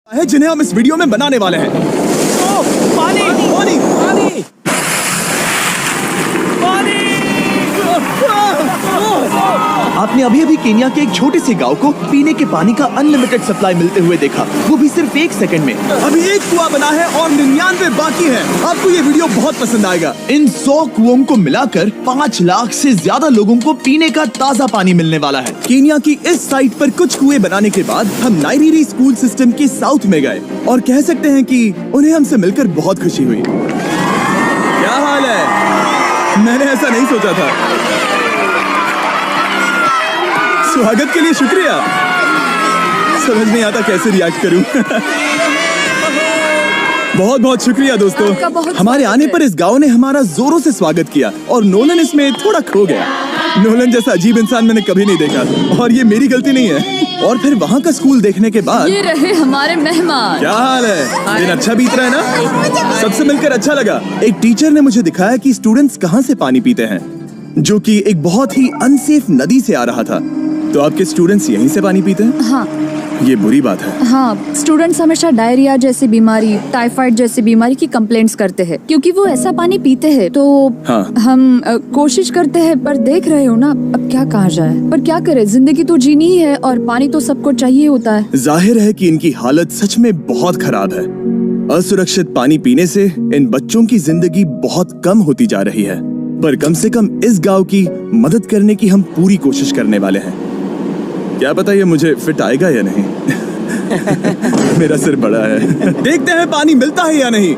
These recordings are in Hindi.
है जिन्हें हम इस वीडियो में बनाने वाले हैं। पानी पानी पानी आपने अभी अभी केन्या के एक छोटे से गांव को पीने के पानी का अनलिमिटेड सप्लाई मिलते हुए देखा, वो भी सिर्फ 1 सेकंड में। अभी एक कुआं बना है और 99 बाकी है। आपको ये वीडियो बहुत पसंद आएगा। इन 100 कुओं को मिलाकर 5 लाख से ज्यादा लोगों को पीने का ताज़ा पानी मिलने वाला है। केन्या की इस साइट पर कुछ कुएं बनाने के बाद हम नाइरीरी स्कूल सिस्टम के साउथ में गए और कह सकते हैं कि उन्हें हमसे मिलकर बहुत खुशी हुई। क्या हाल है? मैंने ऐसा नहीं सोचा था। स्वागत के लिए शुक्रिया। समझ नहीं आता कैसे रिएक्ट करूं। बहुत बहुत शुक्रिया दोस्तों। हमारे आने पर इस गांव ने हमारा जोरों से स्वागत किया और नोलन इसमें थोड़ा खो गया। नोलन जैसा अजीब इंसान मैंने कभी नहीं देखा और ये मेरी गलती नहीं है। और फिर वहाँ का स्कूल देखने के बाद ये रहे हमारे मेहमान। क्या हाल है? दिन अच्छा बीत रहा है ना? सबसे मिलकर अच्छा लगा। एक टीचर ने मुझे दिखाया कि स्टूडेंट्स कहाँ से पानी पीते हैं, जो कि एक बहुत ही अनसेफ नदी से आ रहा था। तो आपके स्टूडेंट्स यहीं से पानी पीते हैं? हाँ। ये बुरी बात है। हाँ, स्टूडेंट्स हमेशा डायरिया जैसी बीमारी, टाइफाइड जैसी बीमारी की कंप्लेंट्स करते हैं क्योंकि वो ऐसा पानी पीते हैं। तो हाँ। हम कोशिश करते हैं, पर देख रहे हो ना, अब क्या कहा जाए। पर क्या करे, जिंदगी तो जीनी ही है और पानी तो सबको चाहिए होता है। जाहिर है कि इनकी हालत सच में बहुत खराब है। असुरक्षित पानी पीने से इन बच्चों की जिंदगी बहुत कम होती जा रही है। पर कम से कम इस गांव की मदद करने की हम पूरी कोशिश करने वाले हैं। क्या पता ये मुझे फिट आएगा या नहीं। मेरा सिर बड़ा है। देखते हैं पानी मिलता है या नहीं।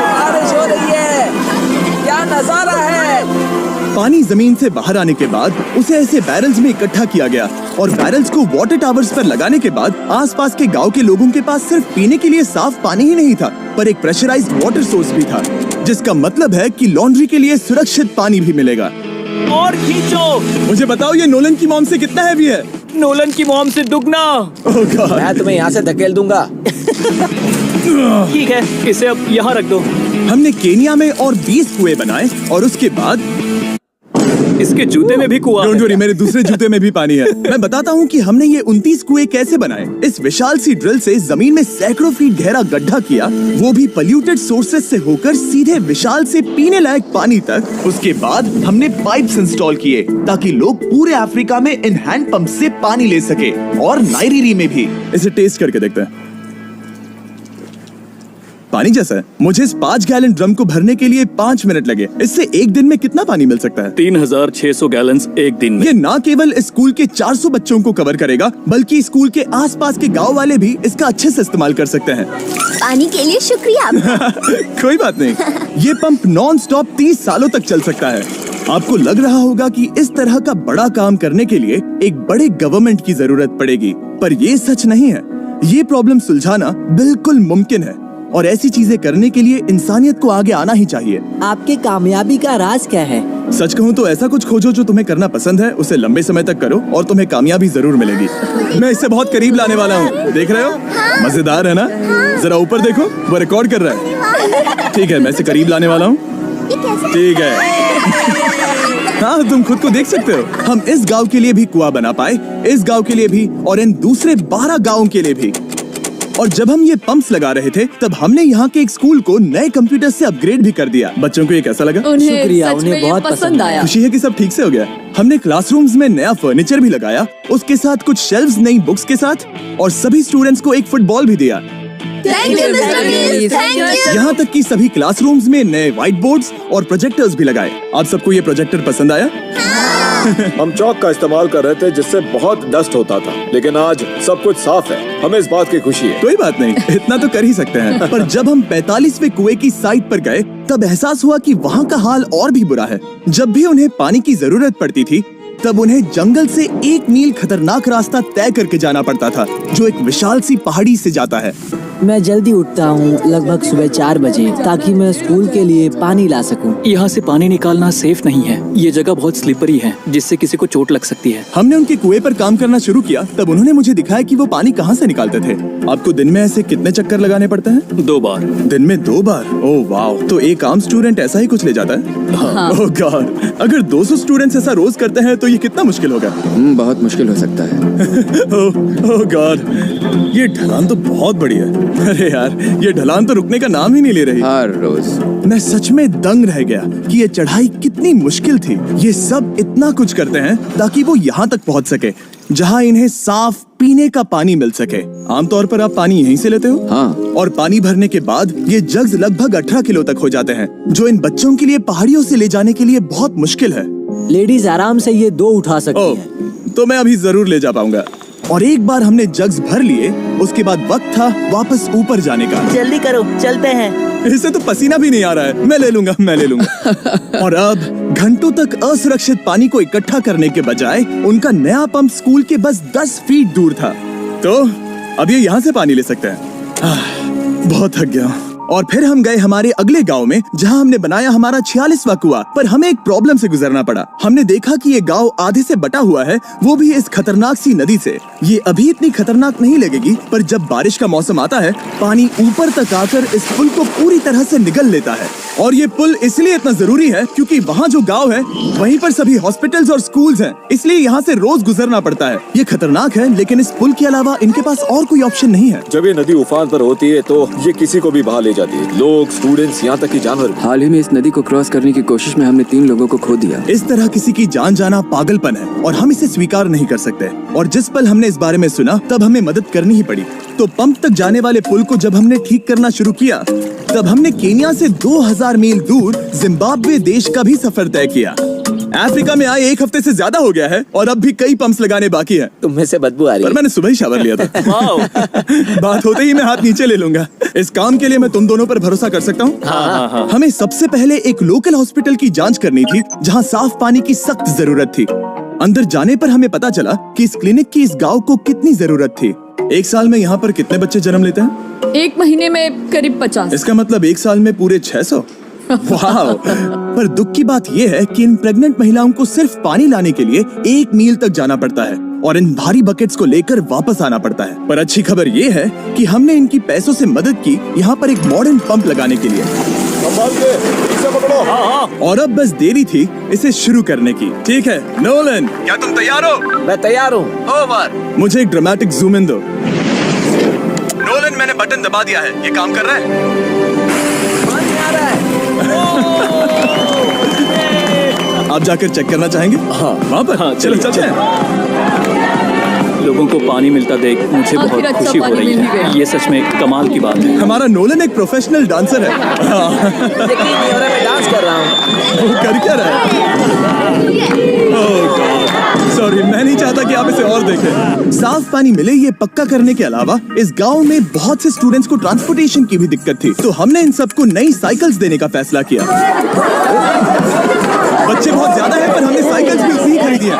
बारिश हो रही है। क्या नजारा है। पानी जमीन से बाहर आने के बाद उसे ऐसे बैरल्स में इकट्ठा किया गया और बैरल्स को वाटर टावर्स पर लगाने के बाद आसपास के गांव के लोगों के पास सिर्फ पीने के लिए साफ पानी ही नहीं था, पर एक प्रेशराइज्ड वाटर सोर्स भी था, जिसका मतलब है कि लॉन्ड्री के लिए सुरक्षित पानी भी मिलेगा। और खींचो। मुझे बताओ ये नोलन की मॉम से कितना हैवी है? नोलन की मॉम से दुगना। Oh God। मैं तुम्हें यहाँ से धकेल दूंगा। ठीक है, इसे अब यहाँ रख दो। हमने केन्या में और 20 कुएं बनाए और उसके बाद इसके जूते में भी कुआं डोंट है। वरी, मेरे दूसरे जूते में भी पानी है। मैं बताता हूँ कि हमने ये 29 कुएं कैसे बनाए। इस विशाल सी ड्रिल से जमीन में सैकड़ों फीट गहरा गड्ढा किया, वो भी पॉल्यूटेड सोर्सेज से होकर सीधे विशाल से पीने लायक पानी तक। उसके बाद हमने पाइप्स इंस्टॉल किए ताकि लोग पूरे अफ्रीका में इन हैंड पंप से पानी ले सके और नाइरीरी में भी। इसे टेस्ट करके देखते हैं। पानी जैसा है। मुझे इस 5 गैलन ड्रम को भरने के लिए 5 मिनट लगे। इससे एक दिन में कितना पानी मिल सकता है? 3600 गैलन्स एक दिन में। ये न केवल स्कूल के 400 बच्चों को कवर करेगा, बल्कि स्कूल के आसपास के गांव वाले भी इसका अच्छे से इस्तेमाल कर सकते हैं। पानी के लिए शुक्रिया आपका। कोई बात नहीं। ये पंप नॉन स्टॉप 30 सालों तक चल सकता है। आपको लग रहा होगा कि इस तरह का बड़ा काम करने के लिए एक बड़े गवर्नमेंट की जरूरत पड़ेगी, पर ये सच नहीं है। ये प्रॉब्लम सुलझाना बिल्कुल मुमकिन है और ऐसी चीजें करने के लिए इंसानियत को आगे आना ही चाहिए। आपकी कामयाबी का राज क्या है? सच कहूँ तो ऐसा कुछ खोजो जो तुम्हें करना पसंद है, उसे लंबे समय तक करो और तुम्हें कामयाबी जरूर मिलेगी। मैं इसे बहुत करीब लाने वाला हूँ, देख रहे हो? मजेदार है ना? जरा ऊपर देखो, वो रिकॉर्ड कर रहा है। ठीक है, मैं इसे करीब लाने वाला हूँ। ठीक है। हाँ, तुम खुद को देख सकते हो। हम इस गांव के लिए भी कुआं बना पाए, इस गांव के लिए भी और इन दूसरे 12 गांवों के लिए भी। और जब हम ये पंप्स लगा रहे थे, तब हमने यहाँ के एक स्कूल को नए कंप्यूटर से अपग्रेड भी कर दिया। बच्चों को ये कैसा लगा? शुक्रिया, सच में उन्हें ये बहुत पसंद आया। खुशी है कि सब ठीक से हो गया। हमने क्लासरूम्स में नया फर्नीचर भी लगाया, उसके साथ कुछ शेल्व्स नई बुक्स के साथ, और सभी स्टूडेंट्स को एक फुटबॉल भी दिया। Thank you mister beast, thank you. यहाँ तक कि सभी क्लासरूम्स में नए व्हाइट बोर्ड्स और प्रोजेक्टर्स भी लगाए। आप सबको ये प्रोजेक्टर पसंद आया? हम चौक का इस्तेमाल कर रहे थे जिससे बहुत डस्ट होता था, लेकिन आज सब कुछ साफ है। हमें इस बात की खुशी है। कोई बात नहीं, इतना तो कर ही सकते हैं। पर जब हम 45वें कुएं की साइट पर गए, तब एहसास हुआ कि वहाँ का हाल और भी बुरा है। जब भी उन्हें पानी की जरूरत पड़ती थी, तब उन्हें जंगल से 1 मील खतरनाक रास्ता तय करके जाना पड़ता था, जो एक विशाल सी पहाड़ी से जाता है। मैं जल्दी उठता हूँ, लगभग सुबह 4 बजे, ताकि मैं स्कूल के लिए पानी ला सकूँ। यहाँ से पानी निकालना सेफ नहीं है। ये जगह बहुत स्लिपरी है, जिससे किसी को चोट लग सकती है। हमने उनके कुएं पर काम करना शुरू किया, तब उन्होंने मुझे दिखाया कि वो पानी कहाँ से निकालते थे। आपको दिन में ऐसे कितने चक्कर लगाने पड़ते हैं? 2 बार। दिन में 2 बार? ओह वाओ, तो एक आम स्टूडेंट ऐसा ही कुछ ले जाता है? हाँ। ओह गॉड, अगर 200 स्टूडेंट्स ऐसा रोज करते हैं तो ये कितना मुश्किल होगा? बहुत मुश्किल हो सकता है। ओह गॉड, ये ढलान तो बहुत बड़ी है। अरे यार, ये ढलान तो रुकने का नाम ही नहीं ले रही। हर रोज मैं सच में दंग रह गया कि ये चढ़ाई कितनी मुश्किल थी। ये सब इतना कुछ करते हैं ताकि वो यहाँ तक पहुँच सके, जहाँ इन्हें साफ पीने का पानी मिल सके। आमतौर पर आप पानी यहीं से लेते हो? हाँ। और पानी भरने के बाद ये जग्स लगभग 18 किलो तक हो जाते हैं, जो इन बच्चों के लिए पहाड़ियों से ले जाने के लिए बहुत मुश्किल है। लेडीज आराम से ये 2 उठा सकती ओह, हैं। तो मैं अभी जरूर ले जा पाऊंगा। और एक बार हमने जग्स भर लिए, उसके बाद वक्त था वापस ऊपर जाने का। जल्दी करो, चलते हैं। इससे तो पसीना भी नहीं आ रहा है। मैं ले लूंगा। और अब घंटों तक असुरक्षित पानी को इकट्ठा करने के बजाय उनका नया पंप स्कूल के बस 10 फीट दूर था, तो अब ये यहाँ से पानी ले सकते हैं। बहुत थक गया हूँ। और फिर हम गए हमारे अगले गांव में, जहां हमने बनाया हमारा 46वां कुआं। पर हमें एक प्रॉब्लम से गुजरना पड़ा। हमने देखा कि ये गांव आधे से बटा हुआ है, वो भी इस खतरनाक सी नदी से। ये अभी इतनी खतरनाक नहीं लगेगी, पर जब बारिश का मौसम आता है, पानी ऊपर तक आकर इस पुल को पूरी तरह से निगल लेता है। और ये पुल इसलिए इतना जरूरी है क्योंकि वहाँ जो गांव है, वहीं पर सभी हॉस्पिटल्स और स्कूल्स हैं, इसलिए यहाँ से रोज गुजरना पड़ता है। ये खतरनाक है, लेकिन इस पुल के अलावा इनके पास और कोई ऑप्शन नहीं है। जब ये नदी उफान पर होती है तो ये किसी को भी बहा ले जाती है, लोग, स्टूडेंट्स, यहाँ तक कि जानवर भी। हाल ही में इस नदी को क्रॉस करने की कोशिश में हमने 3 लोगों को खो दिया। इस तरह किसी की जान जाना पागलपन है और हम इसे स्वीकार नहीं कर सकते। और जिस पल हमने इस बारे में सुना, तब हमें मदद करनी ही पड़ी। तो पंप तक जाने वाले पुल को जब हमने ठीक करना शुरू किया, तब हमने केन्या से 2000 मील दूर जिम्बाब्वे देश का भी सफर तय किया। अफ्रीका में आए 1 हफ्ते से ज्यादा हो गया है और अब भी कई पंप्स लगाने बाकी है। तुम में से बदबू आ रही पर है। मैंने सुबह ही शावर लिया था। बात होते ही मैं हाथ नीचे ले लूंगा। इस काम के लिए मैं तुम दोनों पर भरोसा कर सकता हूँ? हाँ। हमें सबसे पहले एक लोकल हॉस्पिटल की जांच करनी थी, जहाँ साफ पानी की सख्त जरूरत थी। अंदर जाने पर हमें पता चला कि इस क्लिनिक की इस गांव को कितनी जरूरत थी। एक साल में यहाँ पर कितने बच्चे जन्म लेते हैं? 1 महीने में करीब 50। इसका मतलब एक साल में पूरे 600। वाह! पर दुख की बात यह है कि इन प्रेग्नेंट महिलाओं को सिर्फ पानी लाने के लिए 1 मील तक जाना पड़ता है और इन भारी बकेट्स को लेकर वापस आना पड़ता है। पर अच्छी खबर ये है कि हमने इनकी पैसों से मदद की यहाँ पर एक मॉडर्न पंप लगाने के लिए। संभाल के, इसे पकड़ो। और अब बस देरी थी इसे शुरू करने की। ठीक है नोलन, क्या तुम तैयार हो? मैं तैयार हूँ। ओवर। मुझे एक ड्रामेटिक जूम इन दो। नोलन, मैंने बटन दबा दिया है, ये काम कर रहा है? पानी आ रहा है। आप जाकर चेक करना चाहेंगे? हाँ, वहाँ पर। हाँ, चलो चलिए, चलते हैं। लोगों को पानी मिलता देख मुझे आखिर बहुत अच्छा खुशी हो पानी रही मिल ही गया। है। ये सच में कमाल की बात है। हमारा नोलन एक प्रोफेशनल डांसर है। यकीन नहीं हो रहा, मैं डांस कर रहा हूँ। वो कर क्या रहा है? ओह गॉड, सॉरी, मैं नहीं चाहता कि आप इसे और देखें। साफ पानी मिले ये पक्का करने के अलावा इस गांव में बहुत से स्टूडेंट्स को ट्रांसपोर्टेशन की भी दिक्कत थी, तो हमने इन सबको नई साइकिल्स देने का फैसला किया। बच्चे बहुत ज्यादा हैं, पर हमने साइकिल्स भी उतनी ही खरीदी है।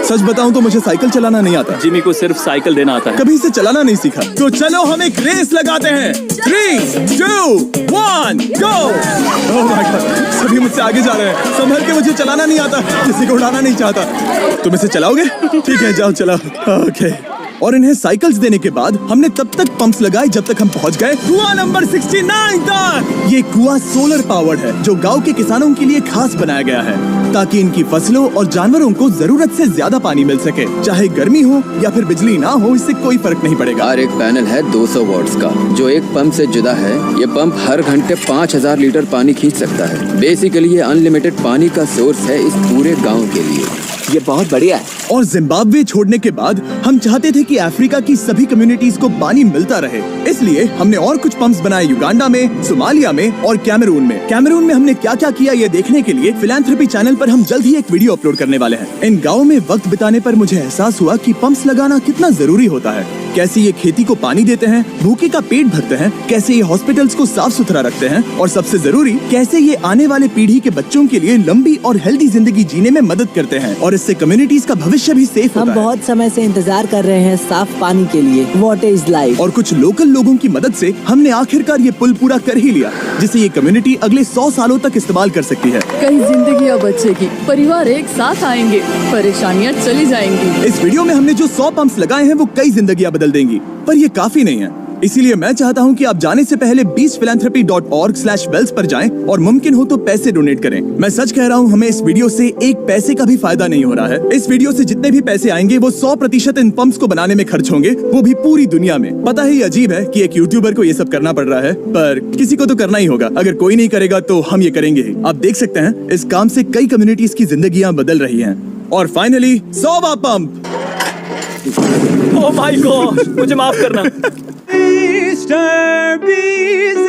सच बताऊं तो मुझे साइकिल चलाना नहीं आता। जिमी को सिर्फ साइकिल देना आता है। कभी इसे चलाना नहीं सीखा। तो चलो हम एक रेस लगाते हैं। 3, 2, 1, गो! ओह माय गॉड, सभी मुझसे आगे जा रहे हैं। संभल के, मुझे चलाना नहीं आता, किसी को उड़ाना नहीं चाहता। तुम इसे चलाओगे? ठीक है, जाओ चलाओ। ओके। और इन्हें साइकिल्स देने के बाद हमने तब तक पंप्स लगाए जब तक हम पहुंच गए कुआं नंबर 69 तक। ये कुआं सोलर पावर्ड है, जो गांव के किसानों के लिए खास बनाया गया है, ताकि इनकी फसलों और जानवरों को जरूरत से ज्यादा पानी मिल सके। चाहे गर्मी हो या फिर बिजली ना हो, इससे कोई फर्क नहीं पड़ेगा। और एक पैनल है 200 वॉट्स का, जो एक पंप से जुदा है। ये पंप हर घंटे 5000 लीटर पानी खींच सकता है। बेसिकली ये अनलिमिटेड पानी का सोर्स है इस पूरे गाँव के लिए। ये बहुत बढ़िया है। और जिम्बाब्वे छोड़ने के बाद हम चाहते थे कि अफ्रीका की सभी कम्युनिटीज को पानी मिलता रहे, इसलिए हमने और कुछ पंप्स बनाए युगांडा में, सोमालिया में और कैमरून में। कैमरून में हमने क्या क्या किया ये देखने के लिए फिलैंथ्रोपी चैनल पर हम जल्द ही एक वीडियो अपलोड करने वाले हैं। इन गाँव में वक्त बिताने पर मुझे एहसास हुआ कि पंप्स लगाना कितना जरूरी होता है। कैसे ये खेती को पानी देते हैं, भूखे का पेट भरते हैं, कैसे ये हॉस्पिटल्स को साफ सुथरा रखते हैं और सबसे जरूरी कैसे ये आने वाले पीढ़ी के बच्चों के लिए लंबी और हेल्दी जिंदगी जीने में मदद करते हैं और इससे कम्युनिटीज का भविष्य भी सेफ हम होता है। बहुत समय से इंतजार कर रहे हैं साफ पानी के लिए। Water is life. और कुछ लोकल लोगों की मदद से हमने आखिरकार ये पुल पूरा कर ही लिया, जिसे ये कम्युनिटी अगले 100 सालों तक इस्तेमाल कर सकती है। कई जिंदगियां बचेगी, परिवार एक साथ आएंगे, परेशानियां चली जाएंगी। इस वीडियो में हमने जो 100 पंप्स लगाए हैं वो कई जिंदगियां बदल देंगी, पर ये काफी नहीं है। इसीलिए मैं चाहता हूं कि आप जाने से पहले beachphilanthropy.org/wells पर जाएं और मुमकिन हो तो पैसे डोनेट करें। मैं सच कह रहा हूं, हमें इस वीडियो से एक पैसे का भी फायदा नहीं हो रहा है। इस वीडियो से जितने भी पैसे आएंगे वो 100% इन पंप्स को बनाने में खर्च होंगे, वो भी पूरी दुनिया में। पता है ये अजीब है कि एक यूट्यूबर को ये सब करना पड़ रहा है, पर किसी को तो करना ही होगा। अगर कोई नहीं करेगा तो हम ये करेंगे ही। आप देख सकते हैं इस काम से कई कम्युनिटीज की जिंदगियां बदल रही हैं। और फाइनली 100वां पंप। ओह माय गॉड, मुझे माफ करना। Mr. Beast